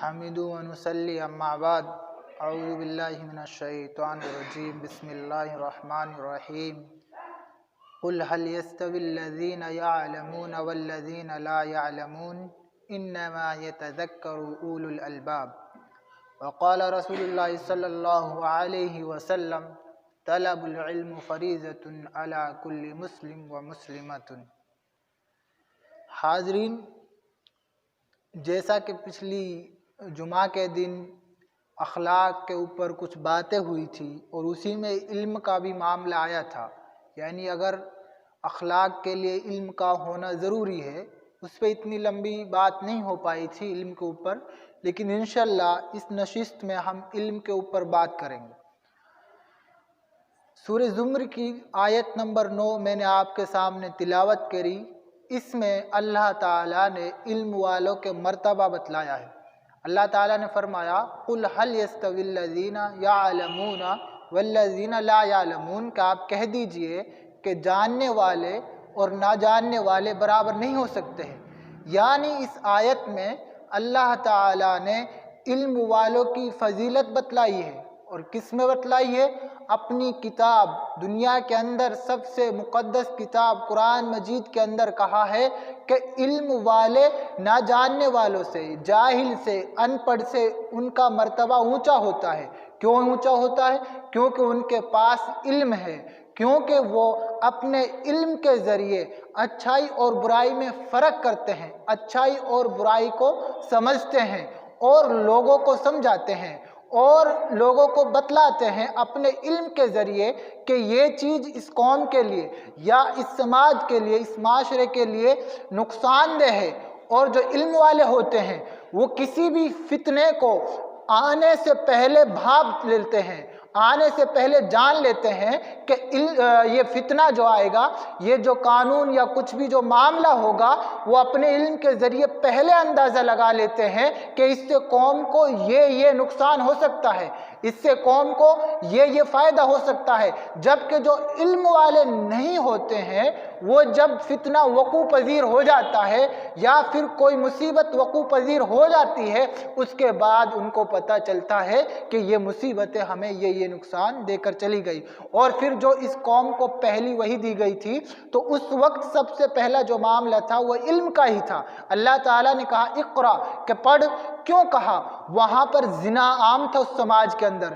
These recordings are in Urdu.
نحمده ونصلي اما بعد اعوذ باللہ من الشیطان الرجیم بسم اللہ الرحمن الرحیم قل هل يستوي الذين يعلمون والذين لا يعلمون انما يتذكر اولو الالباب وقال رسول اللہ صلی اللہ علیہ وسلم طلب العلم فریضۃ علی کل مسلم ومسلمۃ۔ حاضرین، جیسا کہ پچھلی جمعہ کے دن اخلاق کے اوپر کچھ باتیں ہوئی تھی اور اسی میں علم کا بھی معاملہ آیا تھا، یعنی اگر اخلاق کے لیے علم کا ہونا ضروری ہے، اس پہ اتنی لمبی بات نہیں ہو پائی تھی علم کے اوپر، لیکن انشاءاللہ اس نشست میں ہم علم کے اوپر بات کریں گے۔ سورہ زمر کی آیت نمبر 9 میں نے آپ کے سامنے تلاوت کری۔ اس میں اللہ تعالیٰ نے علم والوں کے مرتبہ بتلایا ہے۔ اللہ تعالیٰ نے فرمایا قل هل يستوي الذين يعلمون والذين لا يعلمون، کہ آپ کہہ دیجئے کہ جاننے والے اور نہ جاننے والے برابر نہیں ہو سکتے ہیں۔ یعنی اس آیت میں اللہ تعالیٰ نے علم والوں کی فضیلت بتلائی ہے، اور کس میں بتلائی ہے؟ اپنی کتاب، دنیا کے اندر سب سے مقدس کتاب قرآن مجید کے اندر کہا ہے کہ علم والے نہ جاننے والوں سے، جاہل سے، ان پڑھ سے ان کا مرتبہ اونچا ہوتا ہے۔ کیوں اونچا ہوتا ہے؟ کیونکہ ان کے پاس علم ہے، کیونکہ وہ اپنے علم کے ذریعے اچھائی اور برائی میں فرق کرتے ہیں، اچھائی اور برائی کو سمجھتے ہیں اور لوگوں کو سمجھاتے ہیں اور لوگوں کو بتلاتے ہیں اپنے علم کے ذریعے کہ یہ چیز اس قوم کے لیے یا اس سماج کے لیے، اس معاشرے کے لیے نقصان دہ ہے۔ اور جو علم والے ہوتے ہیں وہ کسی بھی فتنے کو آنے سے پہلے بھاپ لیتے ہیں، آنے سے پہلے جان لیتے ہیں کہ یہ فتنہ جو آئے گا، یہ جو قانون یا کچھ بھی جو معاملہ ہوگا، وہ اپنے علم کے ذریعے پہلے اندازہ لگا لیتے ہیں کہ اس سے قوم کو یہ نقصان ہو سکتا ہے، اس سے قوم کو یہ فائدہ ہو سکتا ہے۔ جبکہ جو علم والے نہیں ہوتے ہیں، وہ جب فتنہ وقوع پذیر ہو جاتا ہے یا پھر کوئی مصیبت وقوع پذیر ہو جاتی ہے، اس کے بعد ان کو پتہ چلتا ہے کہ یہ مصیبتیں ہمیں یہ نقصان دے کر چلی گئی۔ اور پھر جو اس قوم کو پہلی وحی دی گئی تھی تو اس وقت سب سے پہلا جو معاملہ تھا وہ علم کا ہی تھا۔ اللہ تعالیٰ نے کہا اقرا، کہ پڑھ۔ کیوں کہا؟ وہاں پر زنا عام تھا، اس سماج کے اندر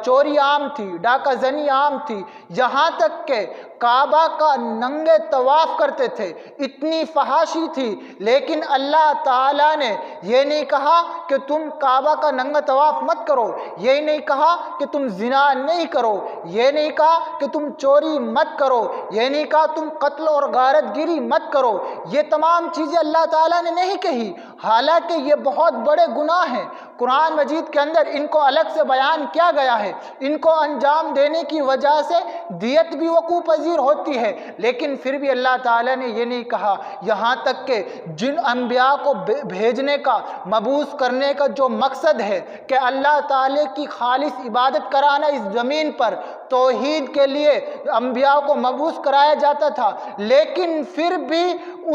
چوری عام تھی، ڈاکہ زنی عام تھی، یہاں تک کہ کعبہ کا ننگے طواف کرتے تھے، اتنی فحاشی تھی۔ لیکن اللہ تعالیٰ نے یہ نہیں کہا کہ تم کعبہ کا ننگا طواف مت کرو، یہ نہیں کہا کہ تم زنا نہیں کرو، یہ نہیں کہا کہ تم چوری مت کرو، یہ نہیں کہا تم قتل اور غارت گیری مت کرو۔ یہ تمام چیزیں اللہ تعالیٰ نے نہیں کہی، حالانکہ یہ بہت بڑے گناہ ہیں۔ قرآن مجید کے اندر ان کو الگ سے بیان کیا گیا ہے، ان کو انجام دینے کی وجہ سے دیت بھی وقوع پذیر ہوتی ہے، لیکن پھر بھی اللہ تعالیٰ نے یہ نہیں کہا۔ یہاں تک کہ جن انبیاء کو بھیجنے کا، مبعوث کرنے کا جو مقصد ہے کہ اللہ تعالیٰ کی خالص عبادت کرانا اس زمین پر، توحید کے لیے انبیاء کو مبعوث کرایا جاتا تھا، لیکن پھر بھی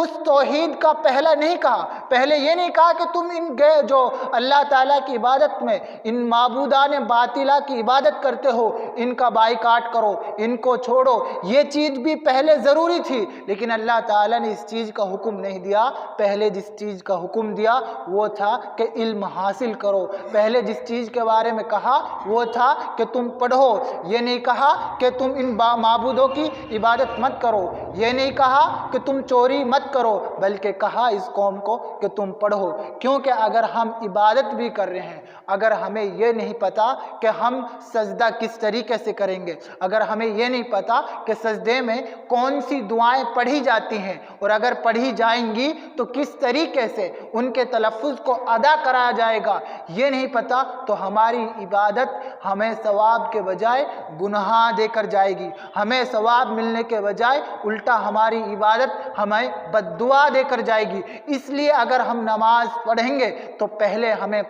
اس توحید کا پہلا نہیں کہا، پہلے یہ نہیں کہا کہ تم ان جو اللہ تعالیٰ کی عبادت میں ان معبودان باطلہ کی عبادت کرتے ہو، ان کا بائیکاٹ کرو، ان کو چھوڑو۔ یہ چیز بھی پہلے ضروری تھی، لیکن اللہ تعالیٰ نے اس چیز کا حکم نہیں دیا۔ پہلے جس چیز کا حکم دیا وہ تھا کہ علم حاصل کرو، پہلے جس چیز کے بارے میں کہا وہ تھا کہ تم پڑھو، یہ نہیں کہا کہ تم ان معبودوں کی عبادت مت کرو، یہ نہیں کہا کہ تم چوری مت کرو، بلکہ کہا اس قوم کو کہ تم پڑھو۔ کیونکہ اگر ہم عبادت بھی کر رہے ہیں، اگر ہمیں یہ نہیں پتا کہ ہم سجدہ کس طریقے سے کریں گے، اگر ہمیں یہ نہیں پتا کہ سجدے میں کون سی دعائیں پڑھی جاتی ہیں اور اگر پڑھی جائیں گی تو کس طریقے سے ان کے تلفظ کو ادا کرایا جائے گا، یہ نہیں پتا، تو ہماری عبادت ہمیں ثواب کے بجائے گناہ دے کر جائے گی، ہمیں ثواب ملنے کے بجائے الٹا ہماری عبادت ہمیں بد دعا دے کر جائے گی۔ اس لیے اگر ہم نماز پڑھیں گے تو پہلے ہمیں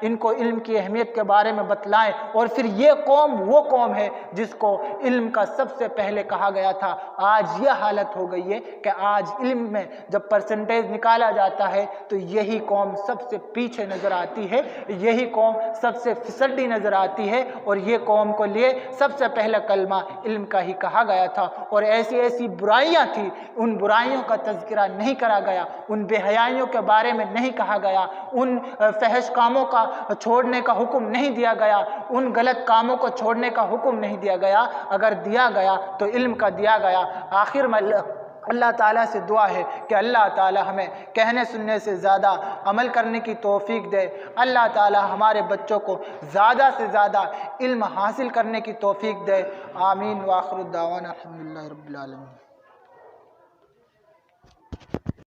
ان کو علم کی اہمیت کے بارے میں بتلائیں، اور پھر یہ قوم وہ قوم ہے جس کو علم کا سب سے پہلے کہا گیا تھا۔ آج یہ حالت ہو گئی ہے کہ آج علم میں جب پرسنٹیج نکالا جاتا ہے تو یہی قوم سب سے پیچھے نظر آتی ہے، یہی قوم سب سے پھسلتی نظر آتی ہے، اور یہ قوم کو لیے سب سے پہلا کلمہ علم کا ہی کہا گیا تھا۔ اور ایسی ایسی برائیاں تھیں، ان برائیوں کا تذکرہ نہیں کرا گیا، ان بے حیائیوں کے بارے میں نہیں کہا گیا، ان فحش کاموں کا چھوڑنے کا حکم نہیں دیا گیا، ان غلط کاموں کو چھوڑنے کا حکم نہیں دیا گیا۔ اگر دیا گیا تو علم کا دیا گیا۔ آخر میں اللہ تعالیٰ سے دعا ہے کہ اللہ تعالیٰ ہمیں کہنے سننے سے زیادہ عمل کرنے کی توفیق دے۔ اللہ تعالیٰ ہمارے بچوں کو زیادہ سے زیادہ علم حاصل کرنے کی توفیق دے۔ آمین۔ وآخر الدعوانا الحمدللہ رب العالمین۔